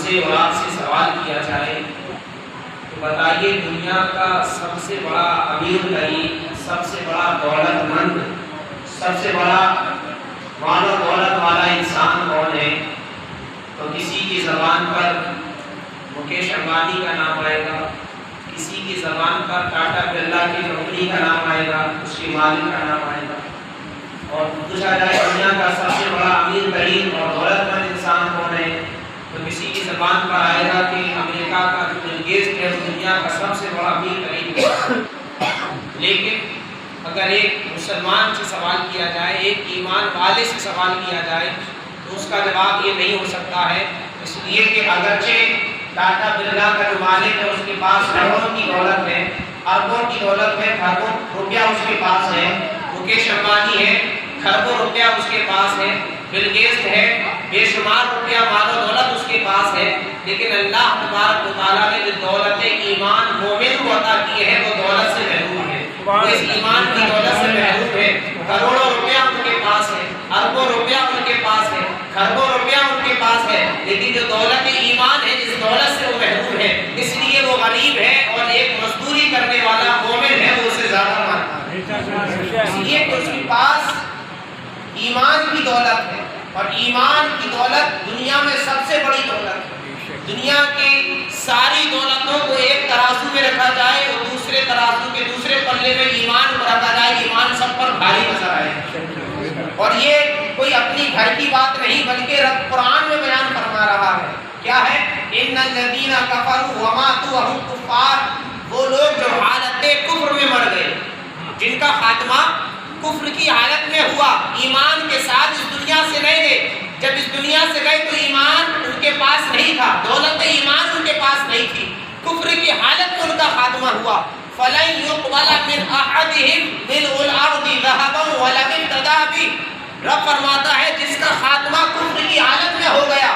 سے اور آپ سے سوال کیا جائے تو بتائیے دنیا کا سب سے بڑا امیر غریب، سب سے بڑا دولت مند، سب سے بڑا مال و دولت والا انسان کون ہے؟ تو کسی کی زبان پر مکیش امبانی کا نام آئے گا، کسی کی زبان پر ٹاٹا برلا کی کمپنی کا نام آئے گا، اس کے مالک کا نام آئے گا۔ اور پوچھا جائے دنیا کا سب سے بڑا امیر ترین اور دولت مند انسان کون ہے تو کسی کی زبان پر آئے گا کہ امریکہ کا جو بل گیٹس ہے دنیا کا سب سے بڑا امیر ترین انسان۔ لیکن اگر ایک مسلمان سے سوال کیا جائے، ایک ایمان والے سے سوال کیا جائے تو اس کا جواب یہ نہیں ہو سکتا ہے، اس لیے کہ اگرچہ ٹاٹا برلا کا جو مالک ہے اس کے پاس کروڑوں کی دولت ہے، اربوں کی دولت ہے، کھربوں روپیہ اس کے پاس ہے، مکیش امبانی ہے، کھربوں روپیہ اس کے پاس ہے، بل گیٹس ہے، بے شمار روپیہ مال و دولت اس کے پاس ہے، لیکن اللہ تبارک و تعالیٰ نے جو دولت ایمان مومن کو عطا کی ہے وہ دولت سے محروم ہے، وہ اس ایمان کی دولت سے محروم ہے۔ کروڑوں روپیہ ان کے پاس ہے، اربوں روپیہ ان کے پاس ہے، کھربوں روپیہ ان کے پاس ہے، لیکن جو دولت ایمان ہے جس دولت سے وہ محروم ہے، اس لیے وہ غریب ہے اور ایک مزدوری کرنے والا مومن ہے وہ اسے زیادہ مانتا ہے، اس لیے کہ اس کے پاس ایمان کی دولت ہے، اور ایمان کی دولت دنیا میں سب سے بڑی دولت ہے۔ دنیا کی ساری دولتوں کو ایک ترازو میں رکھا جائے اور دوسرے ترازو کے دوسرے پلے میں ایمان کو رکھا جائے، ایمان سب پر بھاری نظر آئے۔ اور یہ کوئی اپنی گھر کی بات نہیں بلکہ رب قرآن میں بیان فرما رہا ہے، کیا ہے؟ ان الذین کفروا وماتوا وهم کفار، وہ لوگ جو حالت کفر میں مر گئے، جن کا خاتمہ کفر کی حالت میں ہوا، ایمان کے ساتھ اس دنیا سے نہیں گئے۔ جب اس دنیا سے گئے تو ایمان ان کے پاس نہیں تھا، دولت ایمان ان کے پاس نہیں تھی، کفر کی حالت میں ان کا خاتمہ ہوا۔ فَلَن يُقْبَلَ مِنْ أَحَدِهِمْ مِلْءُ الْأَرْضِ ذَهَبًا وَلَوِ ابْتَدَىٰ بِهِ، رب فرماتا ہے جس کا خاتمہ کفر کی حالت میں ہو گیا،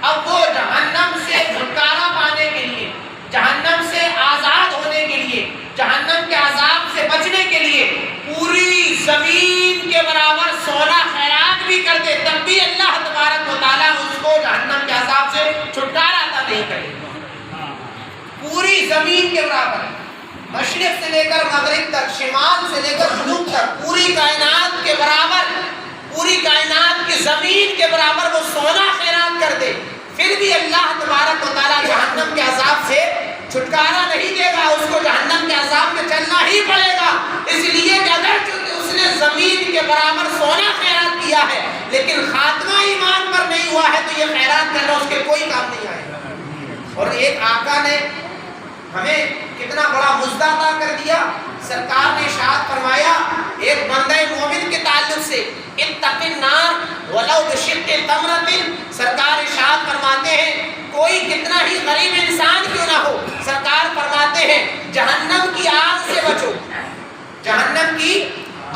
اب وہ جہنم سے چھٹکارا پانے کے لیے، جہنم سے آزاد ہونے کے لیے، جہنم کے عذاب سے بچنے کے لیے پوری زمین کے برابر سونا خیرات بھی کر دے تب بھی اللہ تبارک و تعالیٰ اس کو جہنم کے عذاب سے چھٹکارا عطا نہیں کرے گا۔ پوری زمین کے برابر، مشرق سے لے کر مغرب تک، شمال سے لے کر جنوب تک، پوری کائنات کے برابر، پوری کائنات کی زمین کے برابر وہ سونا خیرات کر دے، پھر بھی اللہ تبارک و تعالیٰ جہنم کے عذاب سے چھٹکارا نہیں دے گا، اس کو جہنم کے عذاب میں چلنا ہی پڑے گا۔ اس لیے کہ اگر اس نے زمین کے برابر سونا خیرات کیا ہے لیکن خاتمہ ایمان پر نہیں ہوا ہے تو یہ خیرات کرنا اس کے کوئی کام نہیں آئے گا۔ اور ایک آقا نے ہمیں کتنا بڑا مژدہ عطا کر دیا، سرکار نے ارشاد فرمایا ایک بندہ مومن کے تعلق سے، اتق النار ولو بشق تمرۃ، سرکار ارشاد فرماتے ہیں کوئی کتنا ہی غریب انسان کیوں نہ ہو، سرکار فرماتے ہیں جہنم کی آگ سے بچو، جہنم کی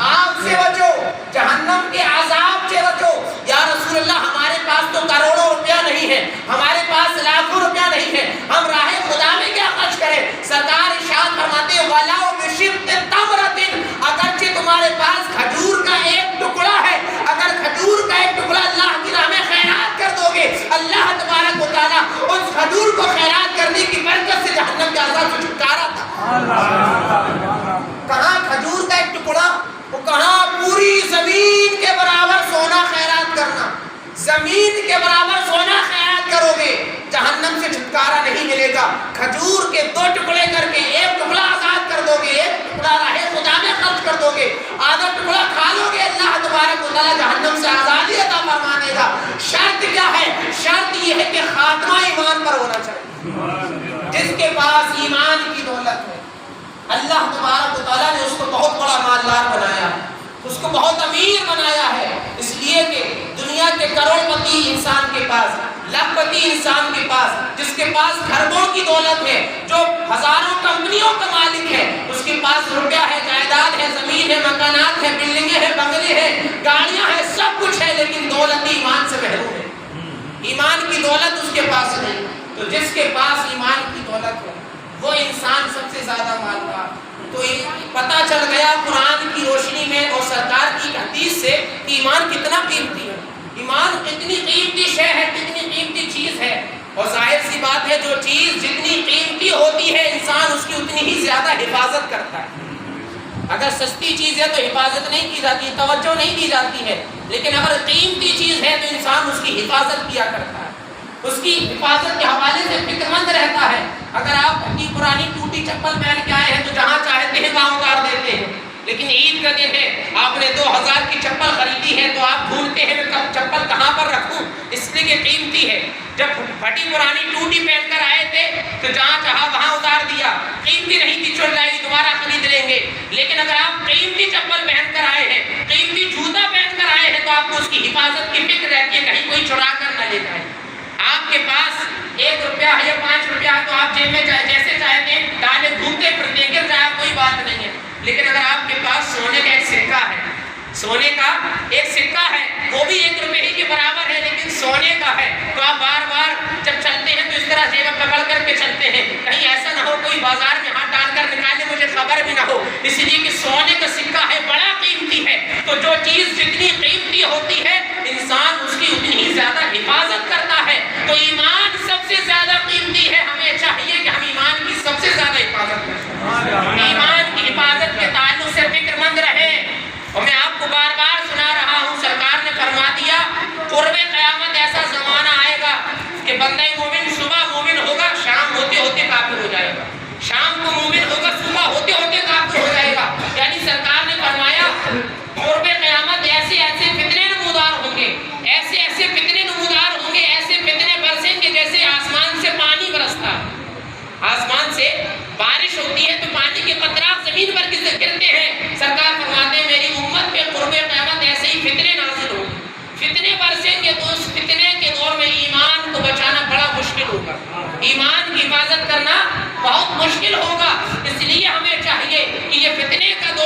آگ سے بچو، جہنم کے عذاب سے بچو۔ یا رسول اللہ ہمارے پاس تو کروڑوں روپیہ نہیں ہے، ہمارے پاس لاکھوں روپیہ نہیں ہے، ہم راہ خدا میں کیا خرچ کریں؟ سرکار ارشاد فرماتے ہیں وَلَوْ بِشِقِّ تَمْرَةٍ، اگرچہ تمہارے پاس کھجور کا ایک ٹکڑا ہے، اگر کھجور کا ایک ٹکڑا اللہ کی راہ میں خیرات کر دو گے، اللہ تبارک و تعالیٰ اس کھجور کو خیرات کرنے کی برکت سے جہنم کے عذاب سے چھٹکارا تھا۔ کہاں کھجور کا ایک ٹکڑا، وہ کہاں پوری زمین کے برابر سونا خیرات کرنا، زمین کے برابر سونا خیرات کرو گے جہنم سے چھٹکارا نہیں ملے گا۔ کھجور کے دو ٹکڑے کر کے ایک ٹکڑا آزاد کر دو گے، ایک ٹکڑا راہ خدا میں خرچ کر دو گے، آدھا ٹکڑا کھا لو گے، اللہ تبارک و تعالیٰ جہنم سے آزادی عطا فرما دے گا۔ شرط کیا ہے؟ شرط یہ ہے کہ خاتمہ ایمان پر ہونا چاہیے۔ جس کے پاس ایمان کی دولت ہے اللہ تبارک و تعالیٰ نے اس کو بہت بڑا مالدار بنایا ہے، اس کو بہت امیر بنایا ہے، اس لیے کہ دنیا کے کروڑ پتی انسان کے پاس، لاکھ پتی انسان کے پاس، جس کے پاس کھربوں کی دولت ہے، جو ہزاروں کمپنیوں کا مالک ہے، اس کے پاس روپیہ ہے، جائیداد ہے، زمین ہے، مکانات ہے، بلڈنگیں ہیں، بنگلے ہیں، گاڑیاں ہیں، سب کچھ ہے، لیکن دولت ایمان سے محروم ہے، ایمان کی دولت اس کے پاس نہیں۔ تو جس کے پاس ایمان کی دولت ہے وہ انسان سب سے زیادہ مالدار۔ تو پتہ چل گیا قرآن کی روشنی میں اور سرکار کی حدیث سے کہ ایمان کتنا قیمتی ہے، ایمان کتنی قیمتی شے ہے، کتنی قیمتی چیز ہے۔ اور ظاہر سی اگر سستی چیز ہے تو حفاظت نہیں کی جاتی، توجہ نہیں دی جاتی ہے، لیکن اگر قیمتی چیز ہے تو انسان اس کی حفاظت کیا کرتا ہے، اس کی حفاظت کے حوالے سے فکر مند رہتا ہے۔ اگر آپ اپنی پرانی ٹوٹی چپل پہن کے آئے ہیں تو جہاں چاہتے ہیں وہاں اتار دیتے ہیں، لیکن عید کا دن ہے، آپ نے 2000 کی چپل خریدی ہے تو آپ ڈھونڈتے ہیں میں چپل کہاں پر رکھوں، اس لیے کہ قیمتی ہے۔ جب پھٹی پرانی ٹوٹی پہن کر آئے تھے تو جہاں چاہا وہاں اتار دیا، قیمتی نہیں تھی، چھوڑ جائے گی، دوبارہ خرید لیں گے۔ لیکن اگر آپ قیمتی چپل پہن کر آئے ہیں، قیمتی جوتا پہن کر آئے ہیں تو آپ کو اس کی حفاظت کی فکر رہتی ہے، کہیں کوئی چرا کر نہ لے جائے۔ آپ کے پاس 1 روپیہ ہے یا 5 روپیہ ہے تو آپ جیب میں جیسے چاہتے ہیں ڈالے گھومتے پھرتے گر جائے، کوئی بات نہیں ہے۔ لیکن اگر آپ کے پاس سونے کا ایک سکہ ہے، سونے کا ایک سکہ ہے، وہ بھی 1 روپے ہی کے برابر ہے لیکن سونے کا ہے، تو آپ بار بار جب چلتے ہیں تو اس طرح جیب پکڑ کر کے چلتے ہیں، کہیں ایسا نہ ہو کوئی بازار میں ہاتھ ڈال کر نکالے مجھے خبر بھی نہ ہو، اس لیے کہ سونے کا سکہ ہے، بڑا قیمتی ہے۔ تو جو چیز جتنی قیمتی ہوتی ہے انسان اس کی اتنی ہی زیادہ حفاظت کرتا ہے۔ تو ایمان سب سے زیادہ قیمتی ہے، ہمیں چاہیے کہ ہم ایمان کی سب سے زیادہ حفاظت کریں، ایمان کی حفاظت کے تعلق سے فکر مند رہیں۔ اور میں آپ کو بار بار سنا رہا ہوں، سرکار نے فرما دیا قرب قیامت ایسا زمانہ آئے گا کہ بندہ مومن صبح مومن ہوگا، شام ہوتے ہوتے کافر ہو جائے گا، شام کو مومن ہوگا، صبح ہوتے ہوتے کافر ہو جائے گا۔ یعنی سرکار نے فرمایا قرب قیامت ایسے ایسے فتنے نمودار ہوں گے، ایسے ایسے فتنے نمودار ہوں گے، ایسے فتنے برسیں گے جیسے آسمان سے پانی برستا ہے، آسمان سے بارش ہوتی ہے تو پانی کے قطرات زمین پر گرتے ہیں۔ سرکار فرماتے ہیں میری امت پہ قرب قیامت ایسے ہی فتنے نازل ہوں گے، فتنے برسیں گے تو اس فتنے کے دور میں ایمان کو بچانا بڑا مشکل ہوگا، ایمان کی حفاظت کرنا بہت مشکل ہوگا۔ اس لیے ہمیں چاہیے کہ یہ فتنے کا دور